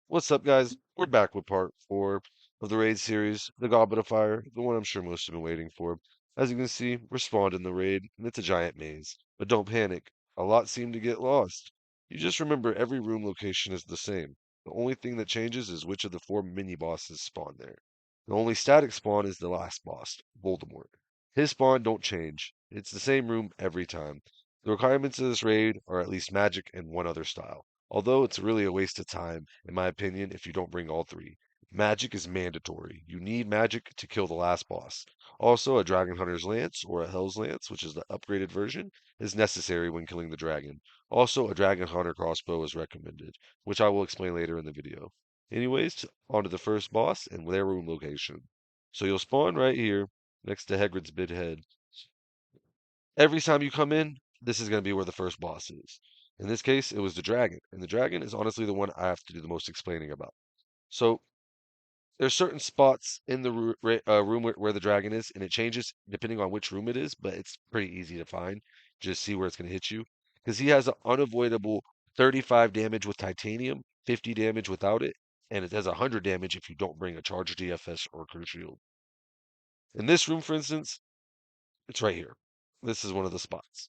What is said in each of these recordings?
What's up, guys? We're back with part 4 of the raid series, the Goblet of Fire, the one I'm sure most have been waiting for. As you can see, we're spawned in the raid, and it's a giant maze. But don't panic, a lot seem to get lost. You just remember every room location is the same. The only thing that changes is which of the 4 mini-bosses spawn there. The only static spawn is the last boss, Voldemort. His spawn don't change. It's the same room every time. The requirements of this raid are at least magic and one other style. Although it's really a waste of time, in my opinion, if you don't bring all 3. Magic is mandatory. You need magic to kill the last boss. Also, a Dragon Hunter's Lance, or a Hell's Lance, which is the upgraded version, is necessary when killing the dragon. Also, a Dragon Hunter crossbow is recommended, which I will explain later in the video. Anyways, on to the first boss and their room location. So you'll spawn right here, next to Hagrid's big head. Every time you come in, this is going to be where the first boss is. In this case, it was the dragon, and the dragon is honestly the one I have to do the most explaining about. So there's certain spots in the room where the dragon is, and it changes depending on which room it is, but it's pretty easy to find. Just see where it's going to hit you, because he has an unavoidable 35 damage with titanium, 50 damage without it, and it does 100 damage if you don't bring a charged DFS or a crit shield. In this room, for instance, it's right here. This is one of the spots.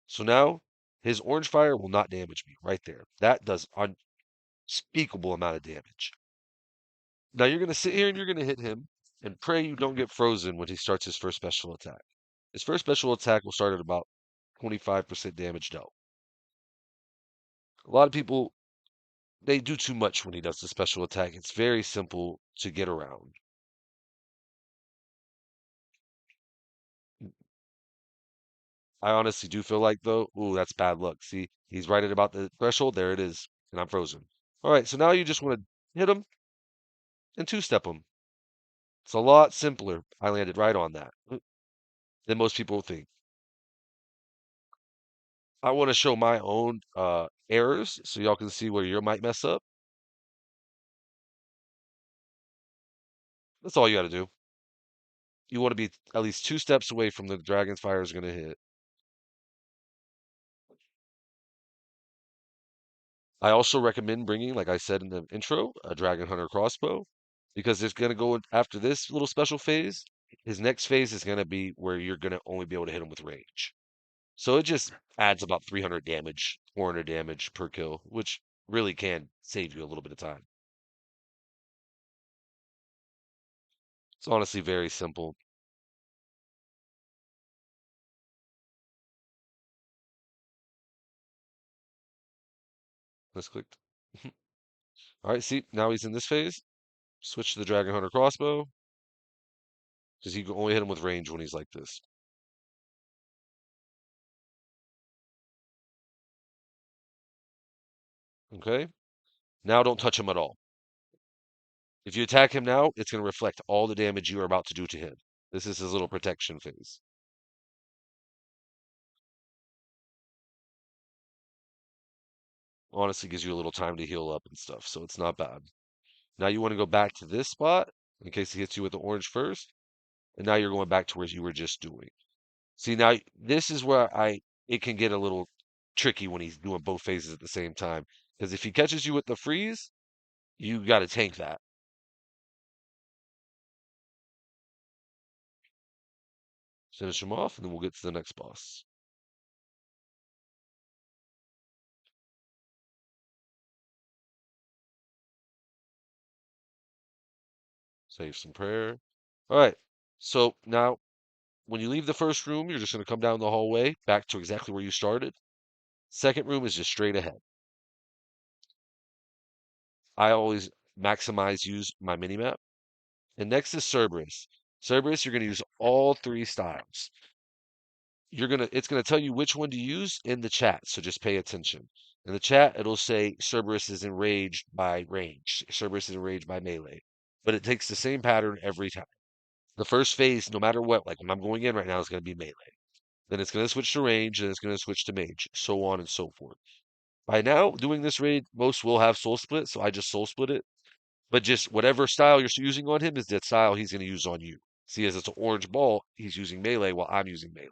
So now his orange fire will not damage me right there. That does unspeakable amount of damage. Now you're going to sit here and you're going to hit him and pray you don't get frozen when he starts his first special attack. His first special attack will start at about 25% damage dealt. A lot of people, they do too much when he does the special attack. It's very simple to get around. I honestly do feel like, though, ooh, that's bad luck. See, he's right at about the threshold. There it is. And I'm frozen. All right, so now you just want to hit him and two-step him. It's a lot simpler. I landed right on that than most people think. I want to show my own errors so y'all can see where you might mess up. That's all you got to do. You want to be at least 2 steps away from the dragon's fire is going to hit. I also recommend bringing, like I said in the intro, a dragon hunter crossbow because it's going to go after this little special phase. His next phase is going to be where you're going to only be able to hit him with range. So it just adds about 300 damage, 400 damage per kill, which really can save you a little bit of time. It's honestly very simple. Let's click. All right, see, now he's in this phase. Switch to the Dragon Hunter crossbow because you can only hit him with range when he's like this. Okay, now don't touch him at all. If you attack him now, it's going to reflect all the damage you are about to do to him. This is his little protection phase. Honestly, gives you a little time to heal up and stuff, so it's not bad. Now you want to go back to this spot in case he hits you with the orange first, and now you're going back to where you were just doing. See, now this is where it can get a little tricky when he's doing both phases at the same time. Because if he catches you with the freeze, you got to tank that. Finish him off, and then we'll get to the next boss. Save some prayer. All right. So now, when you leave the first room, you're just going to come down the hallway back to exactly where you started. Second room is just straight ahead. I always use my mini map. And next is Cerberus. Cerberus, you're going to use all 3 styles. It's gonna tell you which one to use in the chat, so just pay attention. In the chat, it'll say Cerberus is enraged by range, Cerberus is enraged by melee, but it takes the same pattern every time. The first phase, no matter what, like when I'm going in right now, is gonna be melee. Then it's gonna switch to range, and it's gonna switch to mage, so on and so forth. By now, doing this raid, most will have soul split, so I just soul split it. But just whatever style you're using on him is the style he's gonna use on you. See, as it's an orange ball, he's using melee while I'm using melee.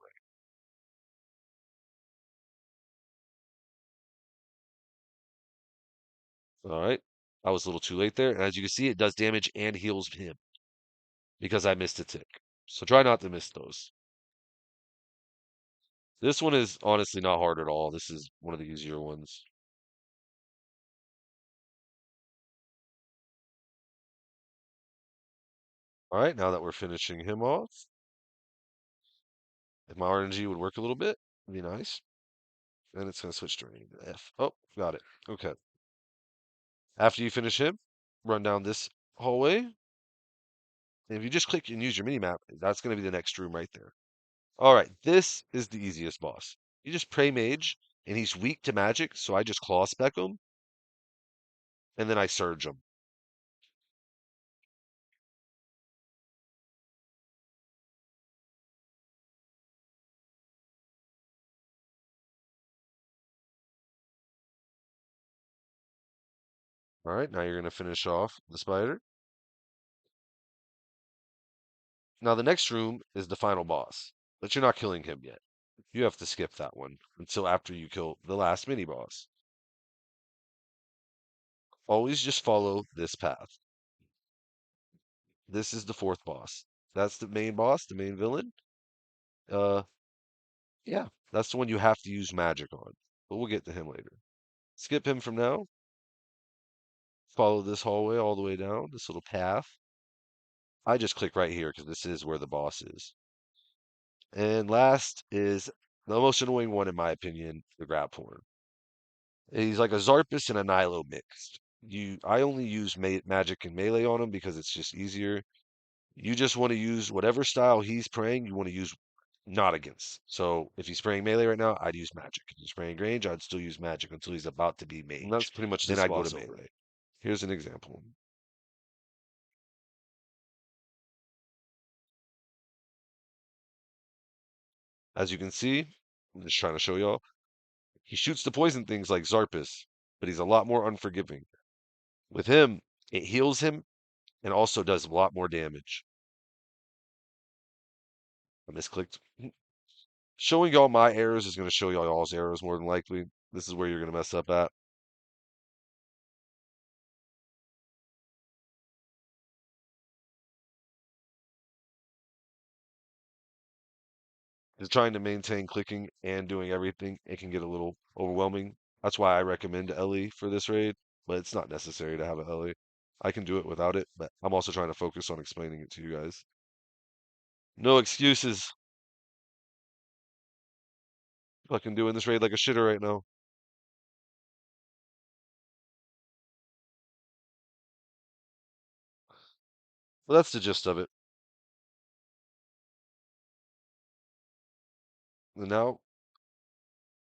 All right. I was a little too late there, and as you can see, it does damage and heals him because I missed a tick. So try not to miss those. This one is honestly not hard at all. This is one of the easier ones. All right, now that we're finishing him off, if my RNG would work a little bit, it'd be nice. And it's going to switch to rain. F. Oh, got it. Okay. After you finish him, run down this hallway. And if you just click and use your mini map, that's going to be the next room right there. All right, this is the easiest boss. You just pray mage, and he's weak to magic, so I just claw spec him, and then I surge him. All right, now you're going to finish off the spider. Now the next room is the final boss, but you're not killing him yet. You have to skip that one until after you kill the last mini boss. Always just follow this path. This is the fourth boss. That's the main boss, the main villain. Uh, yeah, that's the one you have to use magic on, but we'll get to him later. Skip him from now. Follow this hallway all the way down, this little path. I just click right here because this is where the boss is. And last is the most annoying one, in my opinion, the grab horn. He's like a Zarpus and a Nilo mixed. I only use magic and melee on him because it's just easier. You just want to use whatever style he's praying, you want to use not against. So if he's spraying melee right now, I'd use magic. If he's spraying range, I'd still use magic until he's about to be mage. And that's pretty much then I'd go to melee. Here's an example. As you can see, I'm just trying to show y'all. He shoots the poison things like Zarpus, but he's a lot more unforgiving. With him, it heals him and also does a lot more damage. I misclicked. Showing y'all my errors is going to show y'all's errors more than likely. This is where you're going to mess up at. Is trying to maintain clicking and doing everything, it can get a little overwhelming. That's why I recommend Ellie for this raid, but it's not necessary to have an Ellie. I can do it without it, but I'm also trying to focus on explaining it to you guys. No excuses. Fucking doing this raid like a shitter right now. Well, that's the gist of it. And now,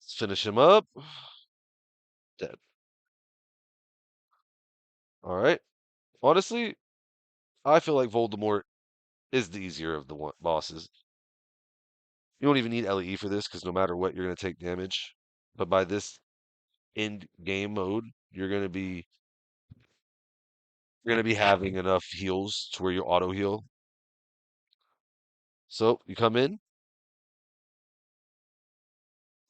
let's finish him up. Dead. All right. Honestly, I feel like Voldemort is the easier of the bosses. You don't even need LE for this because no matter what, you're going to take damage. But by this end game mode, you're gonna be having enough heals to where you auto heal. So you come in,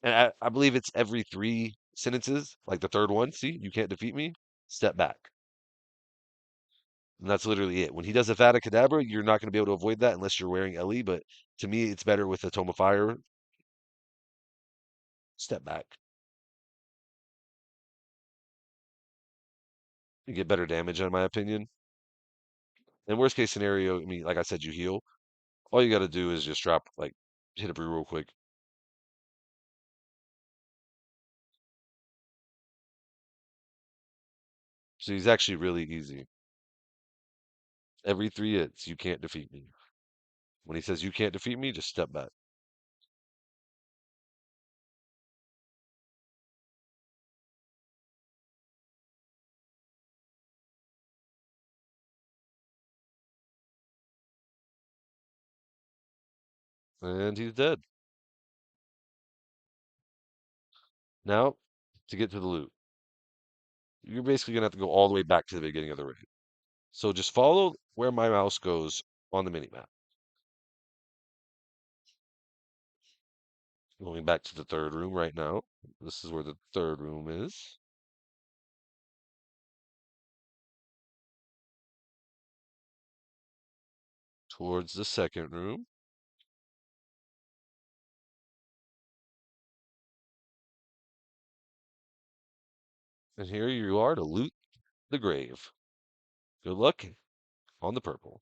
and I believe it's every 3 sentences, like the third one. See, you can't defeat me. Step back. And that's literally it. When he does a Vada Kedavra, you're not going to be able to avoid that unless you're wearing LE. But to me, it's better with a Tome of Fire. Step back. You get better damage, in my opinion. In worst case scenario, I mean, like I said, you heal. All you got to do is just drop, like, hit a brew real quick. So he's actually really easy. Every 3 hits, you can't defeat me. When he says you can't defeat me, just step back. And he's dead. Now, to get to the loot, you're basically going to have to go all the way back to the beginning of the raid. So just follow where my mouse goes on the minimap. Going back to the third room right now. This is where the third room is. towards the second room. And here you are to loot the grave. Good luck on the purple.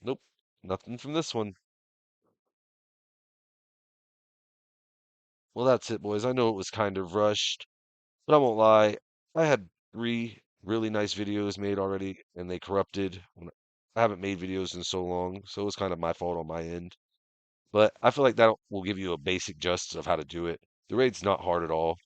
Nope, nothing from this one. Well, that's it, boys. I know it was kind of rushed, but I won't lie. I had 3 really nice videos made already, and they corrupted. I haven't made videos in so long, so it was kind of my fault on my end. But I feel like that will give you a basic gist of how to do it. The raid's not hard at all.